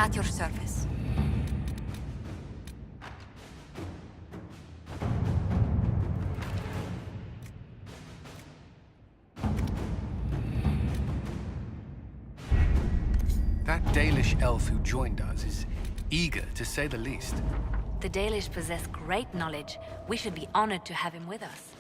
At your service. That Dalish elf who joined us is eager, to say the least. The Dalish possess great knowledge. We should be honored to have him with us.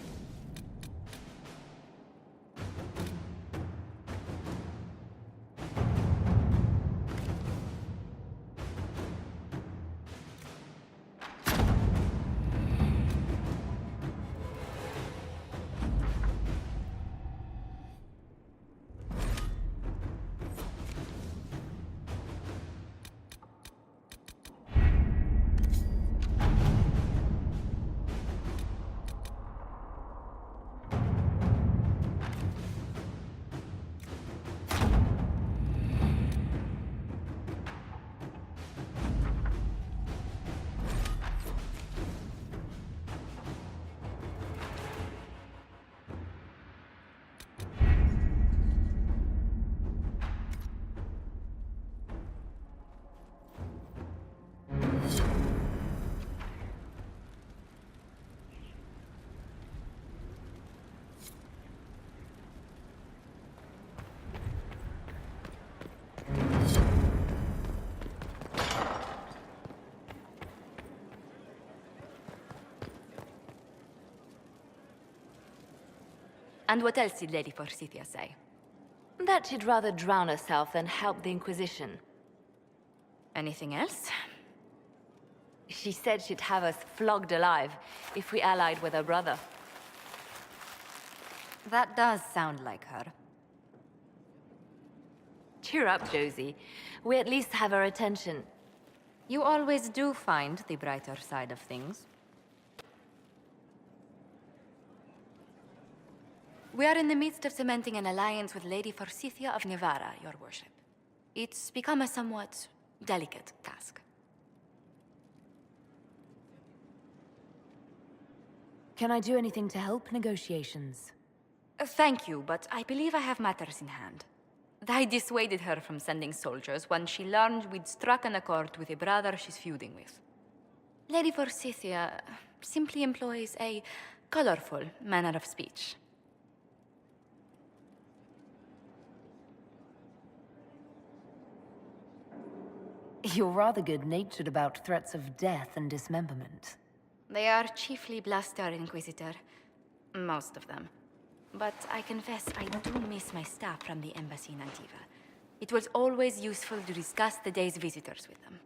And what else did Lady Forsythia say? That she'd rather drown herself than help the Inquisition. Anything else? She said she'd have us flogged alive if we allied with her brother. That does sound like her. Cheer up, Josie. We at least have her attention. You always do find the brighter side of things. We are in the midst of cementing an alliance with Lady Forsythia of Navarra, your worship. It's become a somewhat delicate task. Can I do anything to help negotiations? Thank you, but I believe I have matters in hand. I dissuaded her from sending soldiers when she learned we'd struck an accord with a brother she's feuding with. Lady Forsythia simply employs a colorful manner of speech. You're rather good-natured about threats of death and dismemberment. They are chiefly bluster, Inquisitor. Most of them. But I confess I do miss my staff from the embassy in Antiva. It was always useful to discuss the day's visitors with them.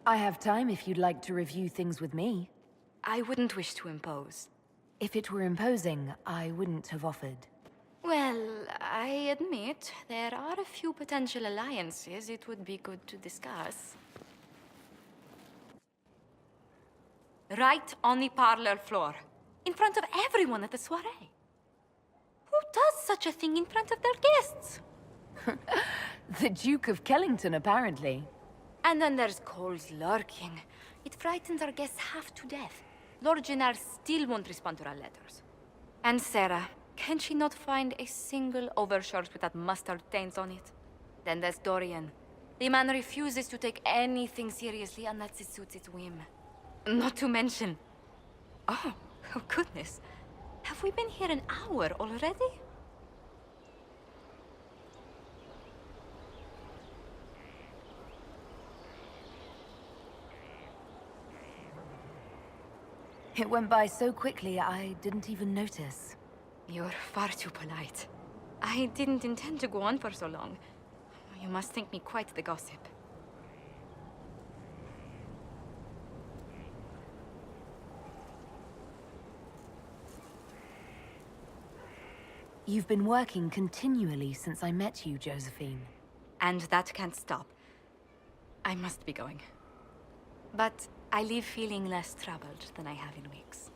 I have time if you'd like to review things with me. I wouldn't wish to impose. If it were imposing, I wouldn't have offered. Well, I admit there are a few potential alliances it would be good to discuss. Right on the parlor floor, in front of everyone at the soiree. Who does such a thing in front of their guests? The Duke of Kellington, apparently. And then there's Cole's lurking. It frightens our guests half to death. Lord Gennard still won't respond to our letters. And Sarah, can she not find a single overshirt with that mustard taint on it? Then there's Dorian. The man refuses to take anything seriously unless it suits its whim. Not to mention... Oh goodness. Have we been here an hour already? It went by so quickly, I didn't even notice. You're far too polite. I didn't intend to go on for so long. You must think me quite the gossip. You've been working continually since I met you, Josephine. And that can't stop. I must be going. But I leave feeling less troubled than I have in weeks.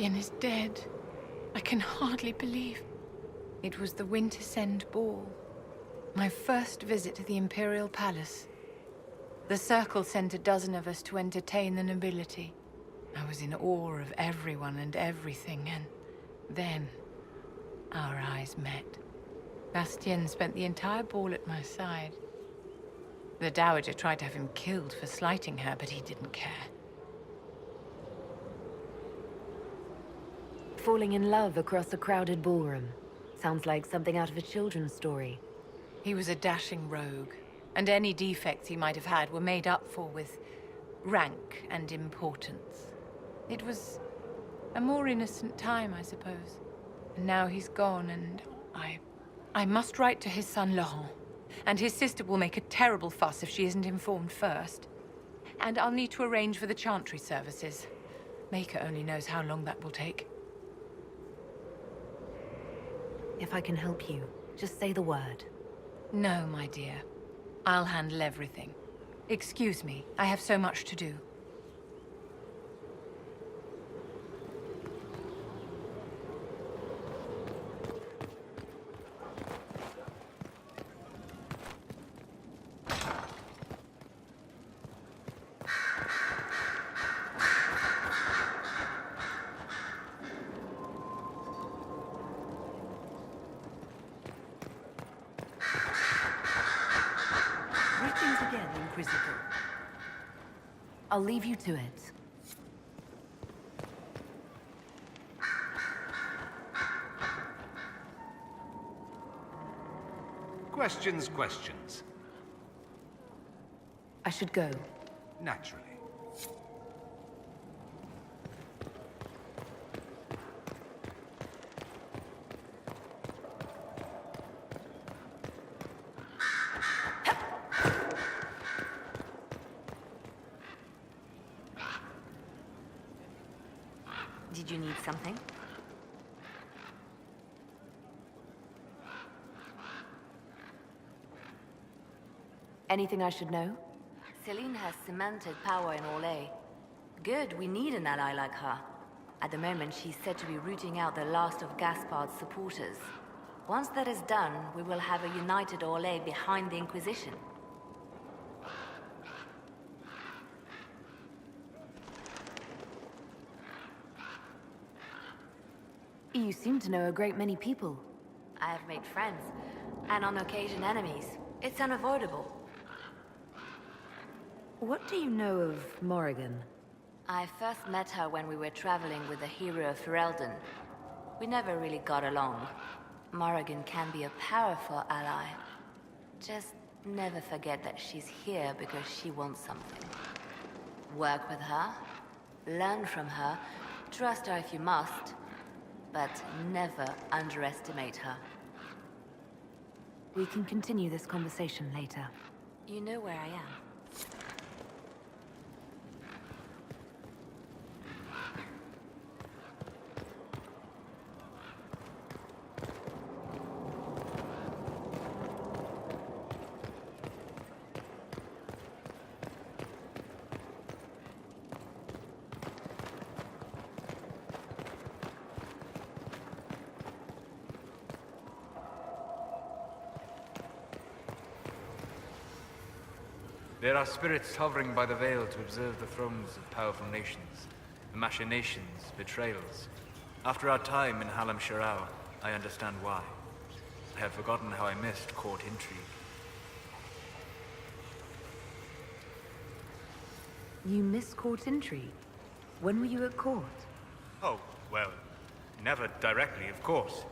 Bastien is dead. I can hardly believe. It was the Wintersend Ball. My first visit to the Imperial Palace. The Circle sent a dozen of us to entertain the nobility. I was in awe of everyone and everything, and then our eyes met. Bastien spent the entire ball at my side. The Dowager tried to have him killed for slighting her, but he didn't care. Falling in love across a crowded ballroom. Sounds like something out of a children's story. He was a dashing rogue, and any defects he might have had were made up for with rank and importance. It was a more innocent time, I suppose. And now he's gone, and I must write to his son Laurent. And his sister will make a terrible fuss if she isn't informed first. And I'll need to arrange for the chantry services. Maker only knows how long that will take. If I can help you, just say the word. No, my dear. I'll handle everything. Excuse me, I have so much to do. Greetings again, Inquisitor. I'll leave you to it. Questions. I should go. Naturally. Did you need something? Anything I should know? Celine has cemented power in Orlais. Good, we need an ally like her. At the moment, she's said to be rooting out the last of Gaspard's supporters. Once that is done, we will have a united Orlais behind the Inquisition. You seem to know a great many people. I have made friends, and on occasion enemies. It's unavoidable. What do you know of Morrigan? I first met her when we were traveling with the hero of Ferelden. We never really got along. Morrigan can be a powerful ally. Just never forget that she's here because she wants something. Work with her, learn from her, trust her if you must, but never underestimate her. We can continue this conversation later. You know where I am. There are spirits hovering by the veil to observe the thrones of powerful nations, the machinations, betrayals. After our time in Halam Sharau, I understand why. I have forgotten how I missed court intrigue. You miss court intrigue? When were you at court? Oh, well, never directly, of course.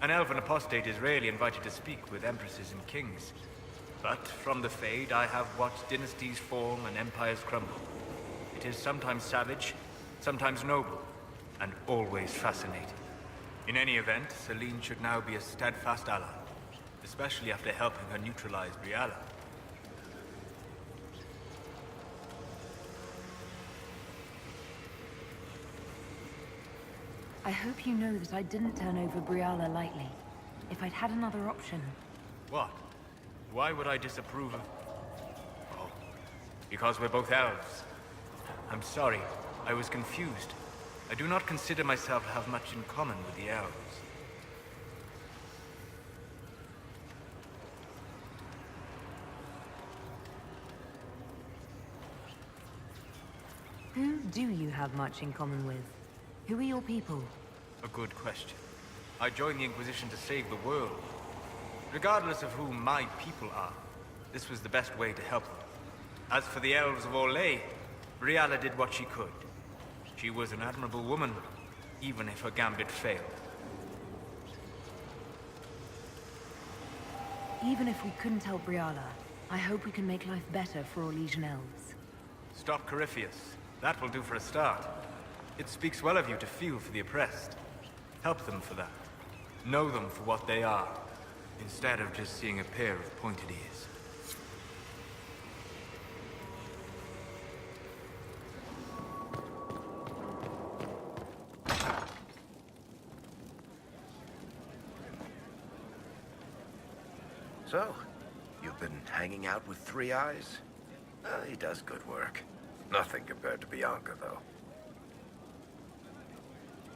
An elven apostate is rarely invited to speak with empresses and kings. But from the Fade, I have watched dynasties form and empires crumble. It is sometimes savage, sometimes noble, and always fascinating. In any event, Celine should now be a steadfast ally, especially after helping her neutralize Briala. I hope you know that I didn't turn over Briala lightly. If I'd had another option... What? Why would I disapprove of... Oh, because we're both elves. I'm sorry, I was confused. I do not consider myself to have much in common with the elves. Who do you have much in common with? Who are your people? A good question. I joined the Inquisition to save the world. Regardless of who my people are, this was the best way to help them. As for the elves of Orlais, Briala did what she could. She was an admirable woman, even if her gambit failed. Even if we couldn't help Briala, I hope we can make life better for Orlesian elves. Stop Corypheus. That will do for a start. It speaks well of you to feel for the oppressed. Help them for that. Know them for what they are, instead of just seeing a pair of pointed ears. So, you've been hanging out with Three Eyes? He does good work. Nothing compared to Bianca, though.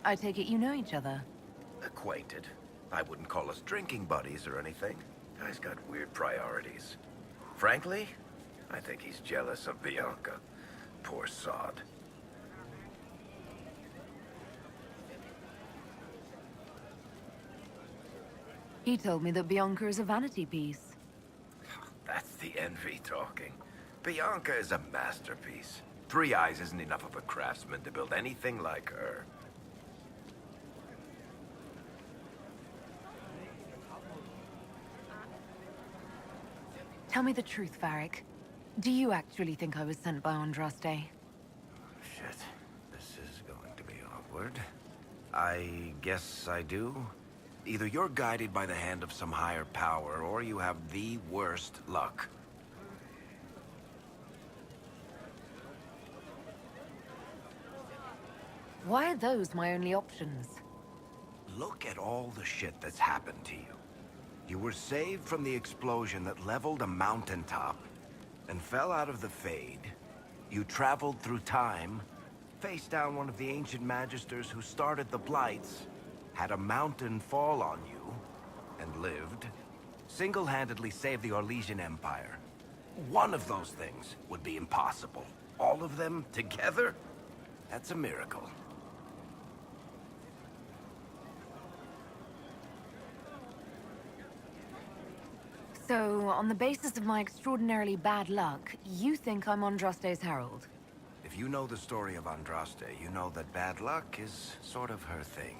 I take it you know each other. Acquainted. I wouldn't call us drinking buddies or anything. Guy's got weird priorities. Frankly, I think he's jealous of Bianca. Poor sod. He told me that Bianca is a vanity piece. That's the envy talking. Bianca is a masterpiece. Three Eyes isn't enough of a craftsman to build anything like her. Tell me the truth, Varric. Do you actually think I was sent by Andraste? Shit. This is going to be awkward. I guess I do. Either you're guided by the hand of some higher power, or you have the worst luck. Why are those my only options? Look at all the shit that's happened to you. You were saved from the explosion that leveled a mountaintop and fell out of the Fade. You traveled through time, faced down one of the ancient magisters who started the Blights, had a mountain fall on you, and lived. Single-handedly saved the Orlesian Empire. One of those things would be impossible. All of them together? That's a miracle. So, on the basis of my extraordinarily bad luck, you think I'm Andraste's herald? If you know the story of Andraste, you know that bad luck is sort of her thing.